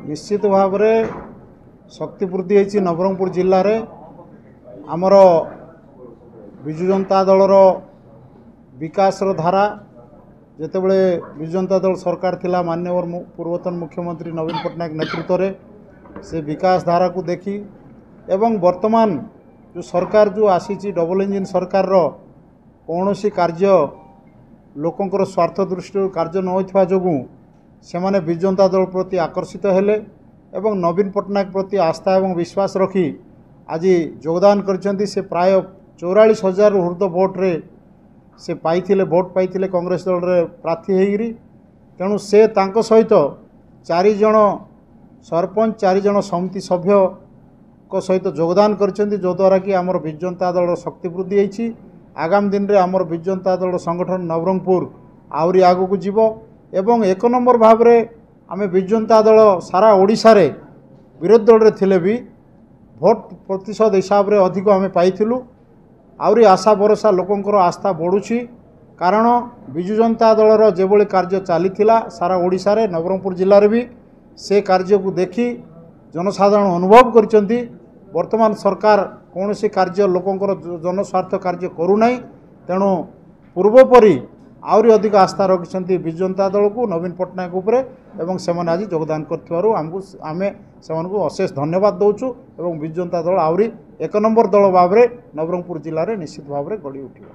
निश्चित भाव में शक्ति वृद्धि होती नवरंगपुर जिले में आमर विजु जनता दलर विकास धारा जितेबले विजु जनता दल सरकार थिला माननीय पूर्वतन मुख्यमंत्री नवीन पट्टनायक नेतृत्व में से विकास धारा को देखी एवं वर्तमान जो सरकार जो आसी डबल इंजिन सरकार रो कौन सी कार्य लोकंकर स्वार्थ दृष्टि कार्य न होइथवा जोगु से माने विजु जनता दल प्रति आकर्षित हेले एवं नवीन पट्टनायक प्रति आस्था एवं विश्वास रखी आज योगदान करछंती से प्राय 44,000 ऊर्ध्व भोट रे से पाइथिले भोट पाइथिले कांग्रेस दल रे प्रार्थी हेगिरी तेणु से तांको सहित 4 जण सरपंच 4 जण समिति सभ्य को सहित योगदान करछंती जो द्वारा कि आमर विजु जनता दल शक्ति वृद्धि होईछि। आगामी दिन रे आमर विजु जनता दल संगठन नवरंगपुर आउरी आगु को जीवो एवं 1 नंबर भाव रे आमे विजु जनता दल सारा ओडिशा रे विरोधी दल रे थिले भी भोट प्रतिशत हिसाब रे अधिक आमे पाइथिलु आउरी आशा भरोसा लोकंकर आस्था बढ़ुछि कारण विजु जनता दलर जेभली कार्य चलीथिला सारा ओडिशा रे नवरंगपुर जिल्ला रे भी से कार्य को देखी जनसाधारण अनुभव करचंती वर्तमान सरकार कौन सी कार्य लोकंकर जनस्वार्थ कार्य करूनाई तेणु पूर्वपरी आउरी अधिक आस्था रखिछंती विजु जनता दल को नवीन पट्टनायक उपरे एवं सेमाने आज योगदान करथिबारु हमकु आमे सेमानकु अशेष धन्यवाद दउछु एवं विजु जनता दल आउरी 1 नंबर दल भाव में नवरंगपुर जिले में निश्चित भाव में गढ़ी उठिबो।